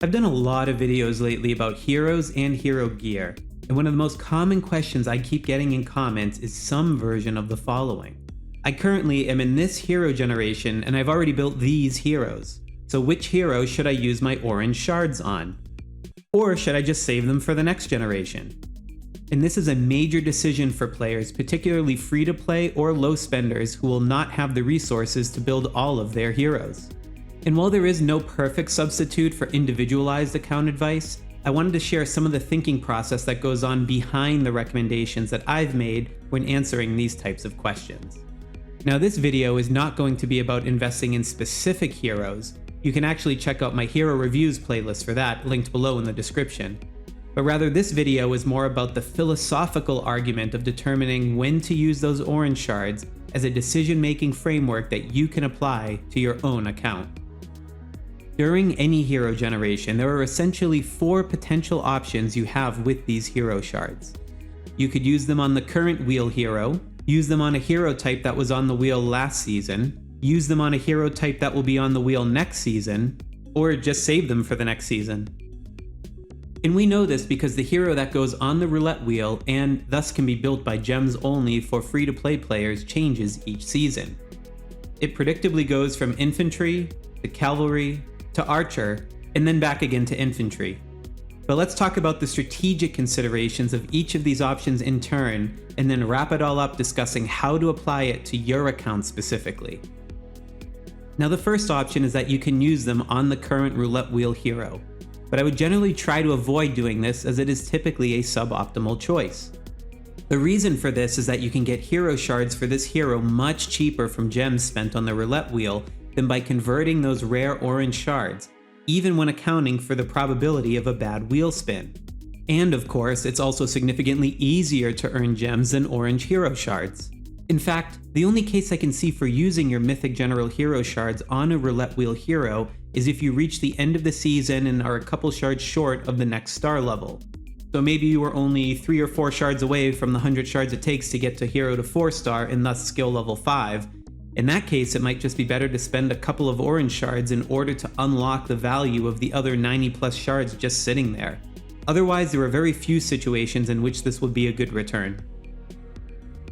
I've done a lot of videos lately about heroes and hero gear, and one of the most common questions I keep getting in comments is some version of the following. I currently am in this hero generation and I've already built these heroes, so which hero should I use my orange shards on? Or should I just save them for the next generation? And this is a major decision for players, particularly free-to-play or low spenders who will not have the resources to build all of their heroes. And while there is no perfect substitute for individualized account advice, I wanted to share some of the thinking process that goes on behind the recommendations that I've made when answering these types of questions. Now, this video is not going to be about investing in specific heroes. You can actually check out my hero reviews playlist for that, linked below in the description. But rather, this video is more about the philosophical argument of determining when to use those orange shards as a decision-making framework that you can apply to your own account. During any hero generation, there are essentially 4 potential options you have with these hero shards. You could use them on the current wheel hero, use them on a hero type that was on the wheel last season, use them on a hero type that will be on the wheel next season, or just save them for the next season. And we know this because the hero that goes on the roulette wheel and thus can be built by gems only for free-to-play players changes each season. It predictably goes from infantry to cavalry to archer, and then back again to infantry. But let's talk about the strategic considerations of each of these options in turn, and then wrap it all up discussing how to apply it to your account specifically. Now, the first option is that you can use them on the current roulette wheel hero, but I would generally try to avoid doing this as it is typically a suboptimal choice. The reason for this is that you can get hero shards for this hero much cheaper from gems spent on the roulette wheel than by converting those rare orange shards, even when accounting for the probability of a bad wheel spin. And of course, it's also significantly easier to earn gems than orange hero shards. In fact, the only case I can see for using your mythic general hero shards on a roulette wheel hero is if you reach the end of the season and are a couple shards short of the next star level. So maybe you are only 3 or 4 shards away from the 100 shards it takes to get to hero to 4 star and thus skill level 5. In that case, it might just be better to spend a couple of orange shards in order to unlock the value of the other 90 plus shards just sitting there. Otherwise, there are very few situations in which this would be a good return.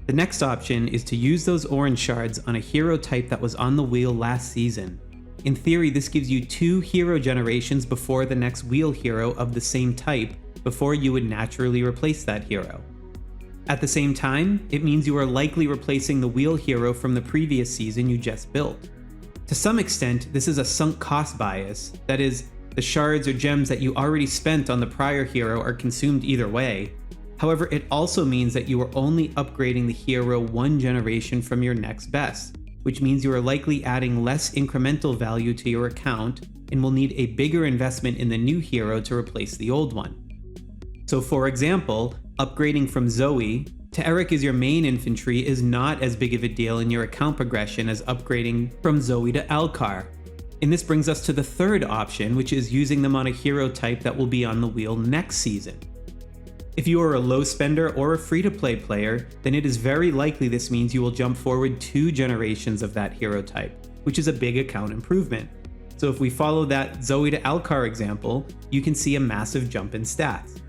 The next option is to use those orange shards on a hero type that was on the wheel last season. In theory, this gives you 2 hero generations before the next wheel hero of the same type before you would naturally replace that hero. At the same time, it means you are likely replacing the wheel hero from the previous season you just built. To some extent, this is a sunk cost bias, that is, the shards or gems that you already spent on the prior hero are consumed either way. However, it also means that you are only upgrading the hero 1 generation from your next best, which means you are likely adding less incremental value to your account and will need a bigger investment in the new hero to replace the old one. So for example, upgrading from Zoe to Eric as your main infantry is not as big of a deal in your account progression as upgrading from Zoe to Alcar. And this brings us to the third option, which is using them on a hero type that will be on the wheel next season. If you are a low spender or a free-to-play player, then it is very likely this means you will jump forward 2 generations of that hero type, which is a big account improvement. So if we follow that Zoe to Alcar example, you can see a massive jump in stats.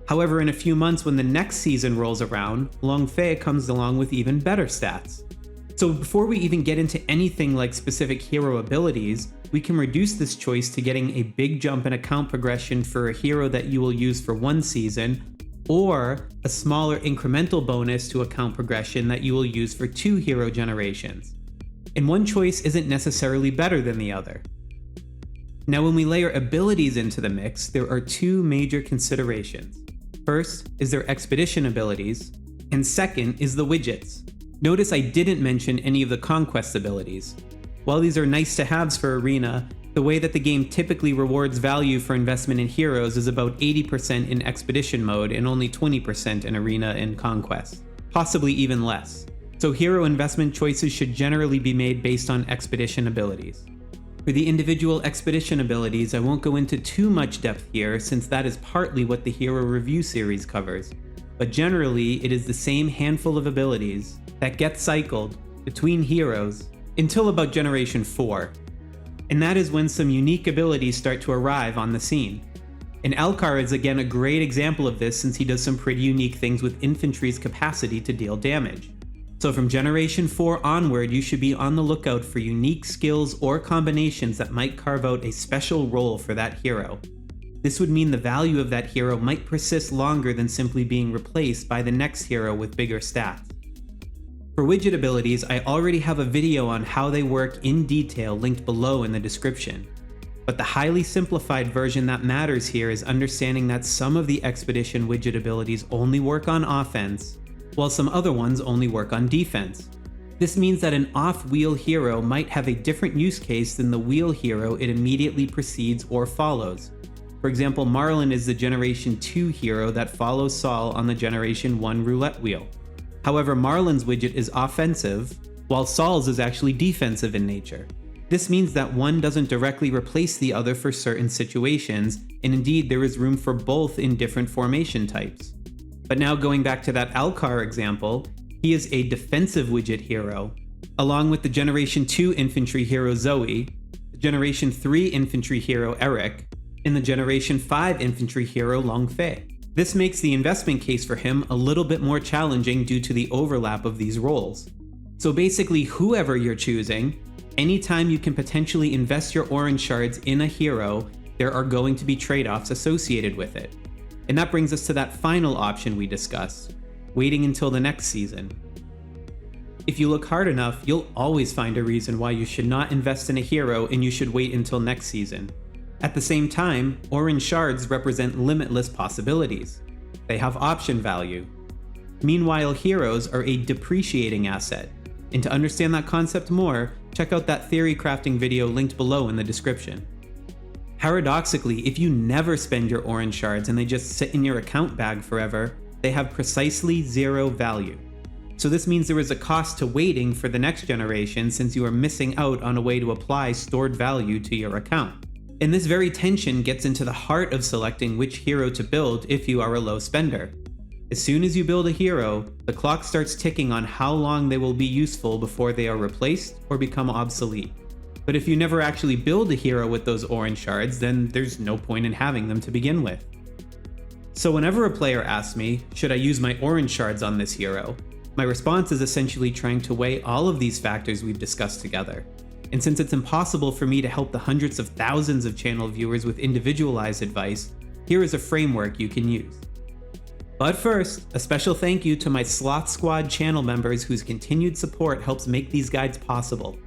However, in a few months when the next season rolls around, Long Fei comes along with even better stats. So before we even get into anything like specific hero abilities, we can reduce this choice to getting a big jump in account progression for a hero that you will use for 1 season, or a smaller incremental bonus to account progression that you will use for 2 hero generations. And one choice isn't necessarily better than the other. Now, when we layer abilities into the mix, there are 2 major considerations. First is their expedition abilities, and second is the widgets. Notice I didn't mention any of the conquest abilities. While these are nice to haves for Arena, the way that the game typically rewards value for investment in heroes is about 80% in expedition mode and only 20% in Arena and Conquest, possibly even less. So hero investment choices should generally be made based on expedition abilities. For the individual expedition abilities, I won't go into too much depth here since that is partly what the hero review series covers, but generally it is the same handful of abilities that get cycled between heroes until about generation 4. And that is when some unique abilities start to arrive on the scene. And Alcar is again a great example of this since he does some pretty unique things with infantry's capacity to deal damage. So from Generation 4 onward, you should be on the lookout for unique skills or combinations that might carve out a special role for that hero. This would mean the value of that hero might persist longer than simply being replaced by the next hero with bigger stats. For widget abilities, I already have a video on how they work in detail linked below in the description. But the highly simplified version that matters here is understanding that some of the Expedition widget abilities only work on offense, while some other ones only work on defense. This means that an off-wheel hero might have a different use case than the wheel hero it immediately precedes or follows. For example, Marlin is the Generation 2 hero that follows Saul on the Generation 1 roulette wheel. However, Marlin's widget is offensive, while Saul's is actually defensive in nature. This means that one doesn't directly replace the other for certain situations, and indeed there is room for both in different formation types. But now going back to that Alcar example, he is a defensive widget hero, along with the Generation 2 infantry hero Zoe, the Generation 3 infantry hero Eric, and the Generation 5 infantry hero Long Fei. This makes the investment case for him a little bit more challenging due to the overlap of these roles. So basically, whoever you're choosing, anytime you can potentially invest your orange shards in a hero, there are going to be trade-offs associated with it. And that brings us to that final option we discussed, waiting until the next season. If you look hard enough, you'll always find a reason why you should not invest in a hero and you should wait until next season. At the same time, orange shards represent limitless possibilities. They have option value. Meanwhile, heroes are a depreciating asset. And to understand that concept more, check out that theory crafting video linked below in the description. Paradoxically, if you never spend your orange shards and they just sit in your account bag forever, they have precisely zero value. So this means there is a cost to waiting for the next generation since you are missing out on a way to apply stored value to your account. And this very tension gets into the heart of selecting which hero to build if you are a low spender. As soon as you build a hero, the clock starts ticking on how long they will be useful before they are replaced or become obsolete. But if you never actually build a hero with those orange shards, then there's no point in having them to begin with. So whenever a player asks me, should I use my orange shards on this hero? My response is essentially trying to weigh all of these factors we've discussed together. And since it's impossible for me to help the hundreds of thousands of channel viewers with individualized advice, here is a framework you can use. But first, a special thank you to my Sloth Squad channel members whose continued support helps make these guides possible.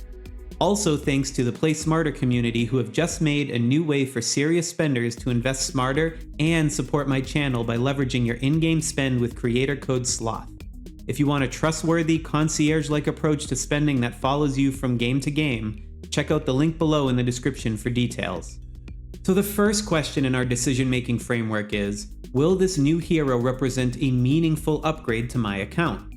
Also thanks to the Play Smarter community who have just made a new way for serious spenders to invest smarter and support my channel by leveraging your in-game spend with creator code SLOTH. If you want a trustworthy, concierge-like approach to spending that follows you from game to game, check out the link below in the description for details. So the first question in our decision-making framework is, will this new hero represent a meaningful upgrade to my account?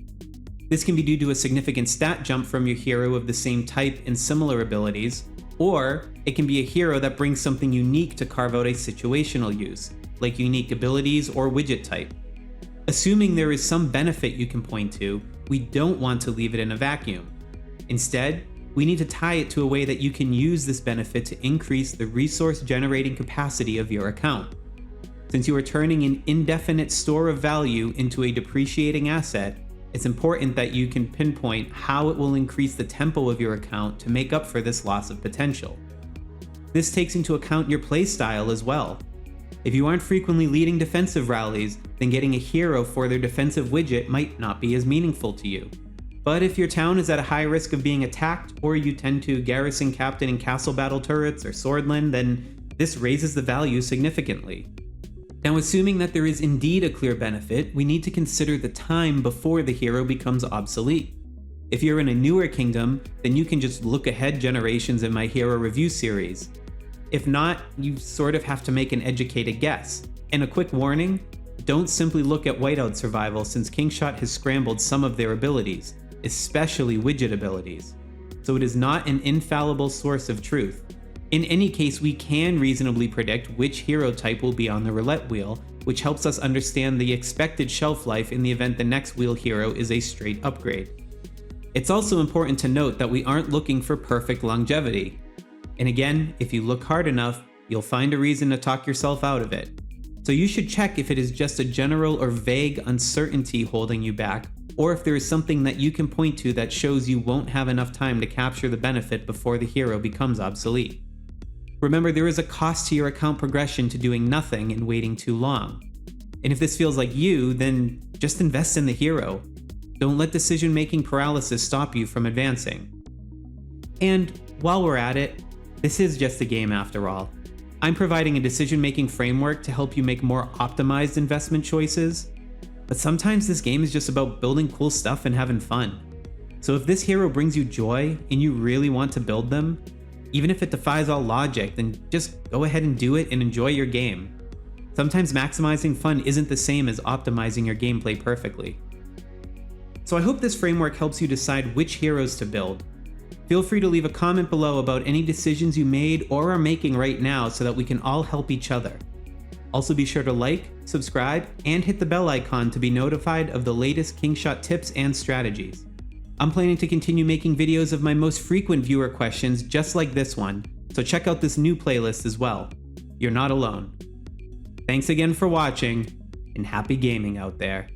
This can be due to a significant stat jump from your hero of the same type and similar abilities, or it can be a hero that brings something unique to carve out a situational use, like unique abilities or widget type. Assuming there is some benefit you can point to, we don't want to leave it in a vacuum. Instead, we need to tie it to a way that you can use this benefit to increase the resource generating capacity of your account. Since you are turning an indefinite store of value into a depreciating asset, it's important that you can pinpoint how it will increase the tempo of your account to make up for this loss of potential. This takes into account your playstyle as well. If you aren't frequently leading defensive rallies, then getting a hero for their defensive widget might not be as meaningful to you. But if your town is at a high risk of being attacked, or you tend to garrison captain in castle battle turrets or swordland, then this raises the value significantly. Now, assuming that there is indeed a clear benefit, we need to consider the time before the hero becomes obsolete. If you're in a newer kingdom, then you can just look ahead generations in my hero review series. If not, you sort of have to make an educated guess. And a quick warning, don't simply look at whiteout survival since Kingshot has scrambled some of their abilities, especially widget abilities. So it is not an infallible source of truth. In any case, we can reasonably predict which hero type will be on the roulette wheel, which helps us understand the expected shelf life in the event the next wheel hero is a straight upgrade. It's also important to note that we aren't looking for perfect longevity. And again, if you look hard enough, you'll find a reason to talk yourself out of it. So you should check if it is just a general or vague uncertainty holding you back, or if there is something that you can point to that shows you won't have enough time to capture the benefit before the hero becomes obsolete. Remember, there is a cost to your account progression to doing nothing and waiting too long. And if this feels like you, then just invest in the hero. Don't let decision-making paralysis stop you from advancing. And while we're at it, this is just a game after all. I'm providing a decision-making framework to help you make more optimized investment choices, but sometimes this game is just about building cool stuff and having fun. So if this hero brings you joy and you really want to build them, even if it defies all logic, then just go ahead and do it and enjoy your game. Sometimes maximizing fun isn't the same as optimizing your gameplay perfectly. So I hope this framework helps you decide which heroes to build. Feel free to leave a comment below about any decisions you made or are making right now so that we can all help each other. Also be sure to like, subscribe, and hit the bell icon to be notified of the latest Kingshot tips and strategies. I'm planning to continue making videos of my most frequent viewer questions just like this one, so check out this new playlist as well. You're not alone. Thanks again for watching, and happy gaming out there.